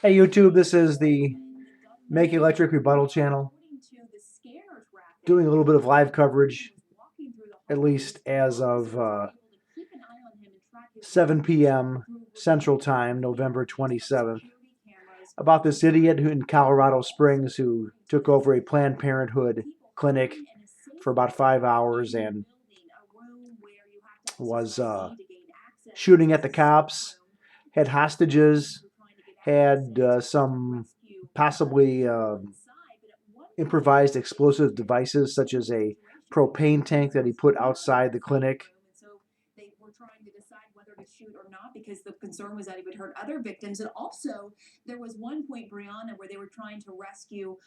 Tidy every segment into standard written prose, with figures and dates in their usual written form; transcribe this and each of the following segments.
Hey YouTube, this is the Make Electric Rebuttal channel, doing a little bit of live coverage, at least as of 7 p.m. Central Time, November 27th, about this idiot in Colorado Springs who took over a Planned Parenthood clinic for about 5 hours and was shooting at the cops, had hostages, had some possibly improvised explosive devices such as a propane tank that he put outside the clinic. Shoot or not, because the concern was that he would hurt other victims. And also, there was one point, Brianna, where they were trying to rescue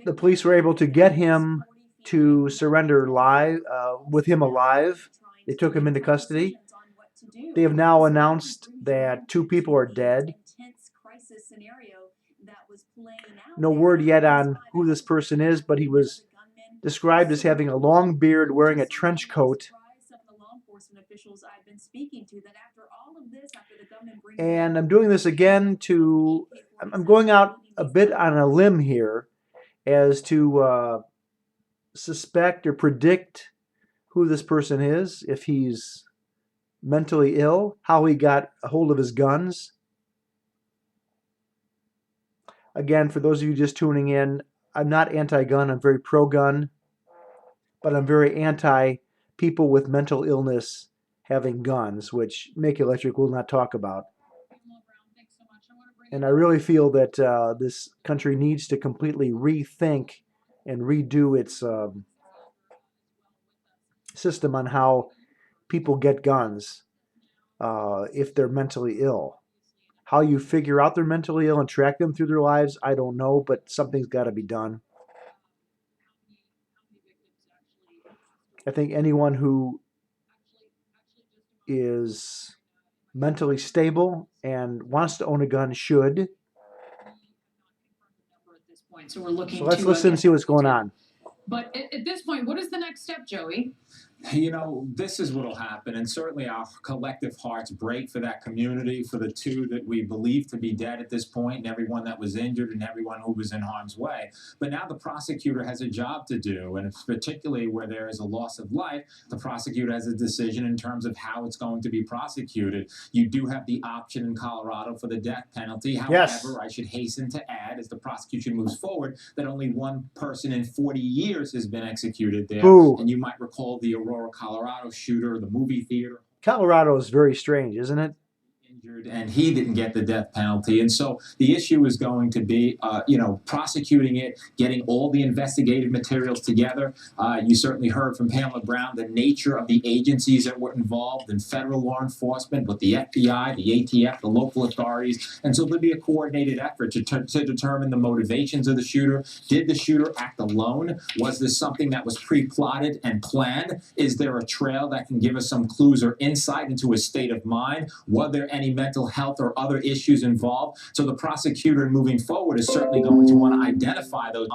the police were able to get him to surrender live, with him alive. They took him into custody. They have now announced that 2 people are dead. No word yet on who this person is, but he was described as having a long beard, wearing a trench coat. And I'm doing this again I'm going out a bit on a limb here as to suspect or predict who this person is, if he's mentally ill, how he got a hold of his guns. Again, for those of you just tuning in, I'm not anti-gun, I'm very pro-gun, but I'm very anti people with mental illness having guns, which Make Electric will not talk about. And I really feel that this country needs to completely rethink and redo its system on how people get guns if they're mentally ill. How you figure out they're mentally ill and track them through their lives, I don't know, but something's got to be done. I think anyone who is mentally stable and wants to own a gun should. So we're looking. So let's listen and see what's going on. But at this point, what is the next step, Joey? This is what will happen, and certainly our collective hearts break for that community, for the two that we believe to be dead at this point, and everyone that was injured, and everyone who was in harm's way. But now the prosecutor has a job to do, and particularly where there is a loss of life, the prosecutor has a decision in terms of how it's going to be prosecuted. You do have the option in Colorado for the death penalty. However, Yes. I should hasten to add, as the prosecution moves forward, that only one person in 40 years has been executed there. Boo. And you might recall the Aurora, Colorado shooter, the movie theater. Colorado is very strange, isn't it? Injured, and he didn't get the death penalty. And so the issue is going to be, prosecuting it, getting all the investigative materials together. You certainly heard from Pamela Brown the nature of the agencies that were involved in federal law enforcement, with the FBI, the ATF, the local authorities. And so there'll be a coordinated effort to determine the motivations of the shooter. Did the shooter act alone? Was this something that was pre-plotted and planned? Is there a trail that can give us some clues or insight into his state of mind? Were there any mental health or other issues involved? So the prosecutor moving forward is certainly going to want to identify those.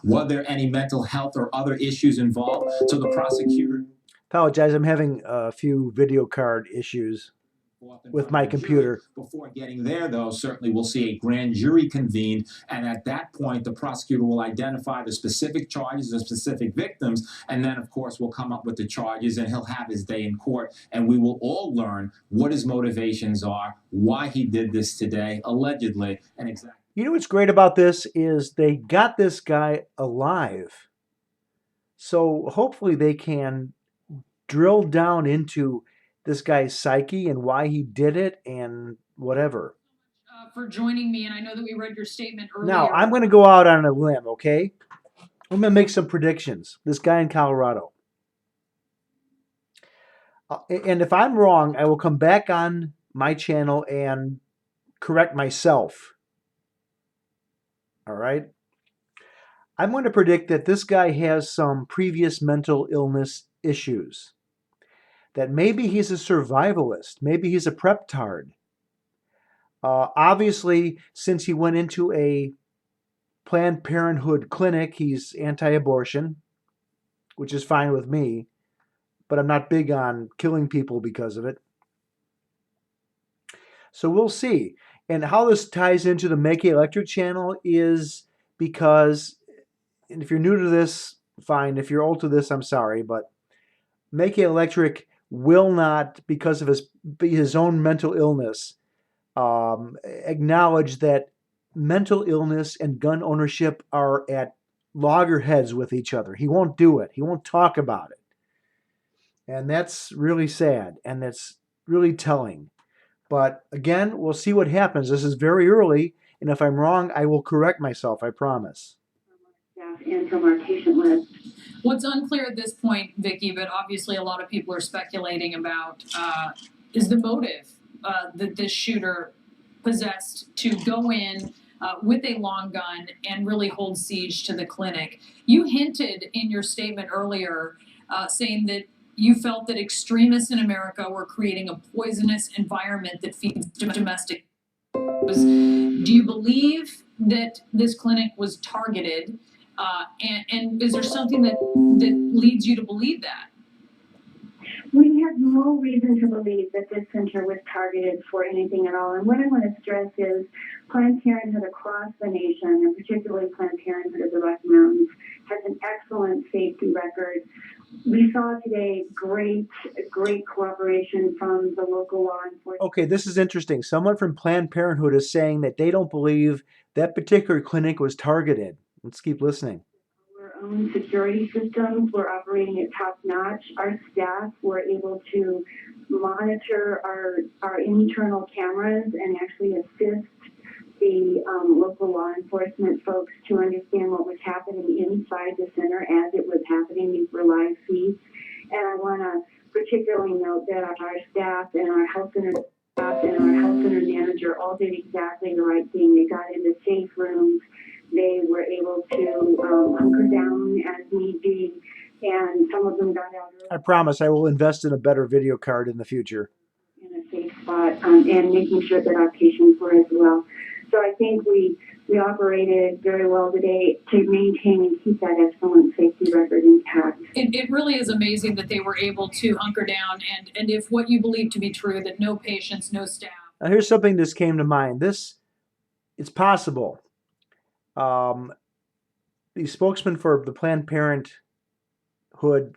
Were there any mental health or other issues involved? So the prosecutor... Apologize, I'm having a few video card issues with my computer. Before getting there, though, certainly we'll see a grand jury convened, and at that point, the prosecutor will identify the specific charges, the specific victims, and then, of course, we'll come up with the charges, and he'll have his day in court, and we will all learn what his motivations are, why he did this today, allegedly, and exactly. You know what's great about this is they got this guy alive. So hopefully they can drill down into this guy's psyche and why he did it and whatever. For joining me, and I know that we read your statement earlier. Now, I'm going to go out on a limb, okay? I'm going to make some predictions. This guy in Colorado. And if I'm wrong, I will come back on my channel and correct myself. All right? I'm going to predict that this guy has some previous mental illness issues. That maybe he's a survivalist. Maybe he's a prep-tard. Obviously, since he went into a Planned Parenthood clinic, he's anti-abortion, which is fine with me, but I'm not big on killing people because of it. So we'll see. And how this ties into the Make Electric channel is because, and if you're new to this, fine. If you're old to this, I'm sorry, but Make Electric will not, because of his own mental illness, acknowledge that mental illness and gun ownership are at loggerheads with each other. He won't do it. He won't talk about it. And that's really sad, and that's really telling. But again, we'll see what happens. This is very early, and if I'm wrong, I will correct myself, I promise. Staff and from our patient list. What's unclear at this point, Vicki, but obviously a lot of people are speculating about, is the motive that this shooter possessed to go in with a long gun and really hold siege to the clinic. You hinted in your statement earlier saying that you felt that extremists in America were creating a poisonous environment that feeds domestic. Do you believe that this clinic was targeted? And is there something that leads you to believe that? We have no reason to believe that this center was targeted for anything at all. And what I want to stress is Planned Parenthood across the nation, and particularly Planned Parenthood of the Rocky Mountains, has an excellent safety record. We saw today great cooperation from the local law enforcement. Okay, this is interesting. Someone from Planned Parenthood is saying that they don't believe that particular clinic was targeted. Let's keep listening. Our own security systems were operating at top notch. Our staff were able to monitor our internal cameras and actually assist the local law enforcement folks to understand what was happening inside the center as it was happening. These were live feeds. And I want to particularly note that our staff and our health center staff and our health center manager all did exactly the right thing. They got into safe rooms. They were able to hunker down as need be, and some of them got out early. I promise I will invest in a better video card in the future. In a safe spot, and making sure that our patients were as well. So I think we operated very well today to maintain and keep that excellent safety record intact. It really is amazing that they were able to hunker down and if what you believe to be true, that no patients, no staff. Now here's something that came to mind. It's possible. The spokesman for the Planned Parenthood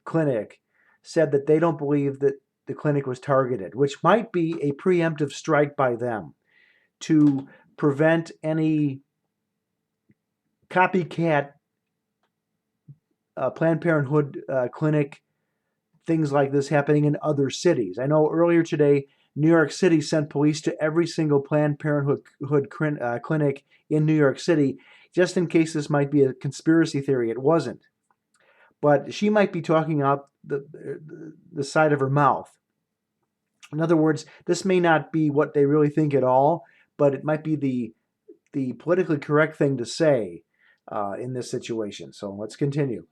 clinic said that they don't believe that the clinic was targeted, which might be a preemptive strike by them to prevent any copycat Planned Parenthood clinic things like this happening in other cities. I know earlier today, New York City sent police to every single Planned Parenthood clinic in New York City, just in case this might be a conspiracy theory. It wasn't. But she might be talking out the side of her mouth. In other words, this may not be what they really think at all, but it might be the politically correct thing to say in this situation. So let's continue.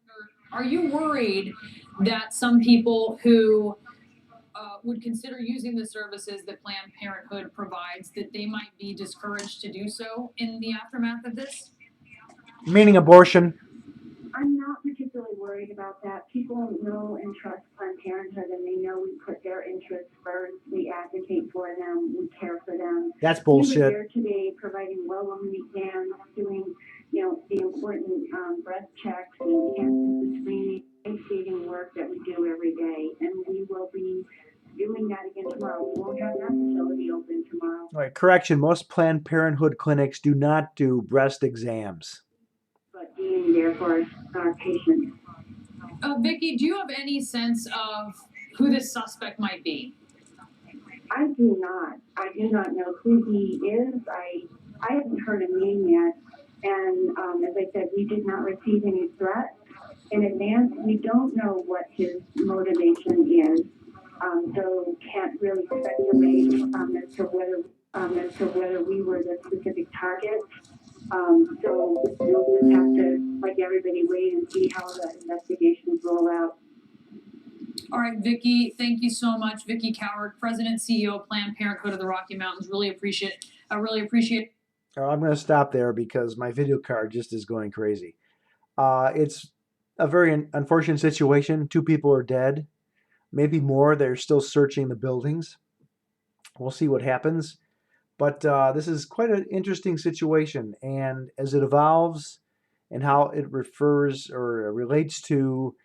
Are you worried that some people who would consider using the services that Planned Parenthood provides, that they might be discouraged to do so in the aftermath of this? Meaning abortion. I'm not particularly worried about that. People know and trust Planned Parenthood, and they know we put their interests first. We advocate for them. We care for them. That's We were bullshit. here today providing well-woman exams, doing, the important breast checks and cancer screening, life-saving work that we do every day, and we will be doing that again tomorrow. We won't have that facility open tomorrow. All right, correction. Most Planned Parenthood clinics do not do breast exams. But being there for our patients. Vicki, do you have any sense of who this suspect might be? I do not. I do not know who he is. I haven't heard a name yet. And as I said, we did not receive any threats in advance. We don't know what his motivation is. So can't really speculate as to whether we were the specific target. So we'll just have to, like everybody, wait and see how the investigations roll out. All right, Vicki, thank you so much. Vicki Coward, President, CEO of Planned Parenthood of the Rocky Mountains. Really appreciate it. I'm going to stop there because my video card just is going crazy. It's a very unfortunate situation. 2 people are dead, maybe more. They're still searching the buildings. We'll see what happens. But this is quite an interesting situation, and as it evolves and how it refers or relates to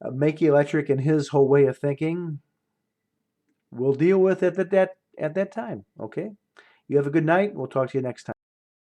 Makey Electric and his whole way of thinking, we'll deal with it at that time. Okay. You have a good night. We'll talk to you next time.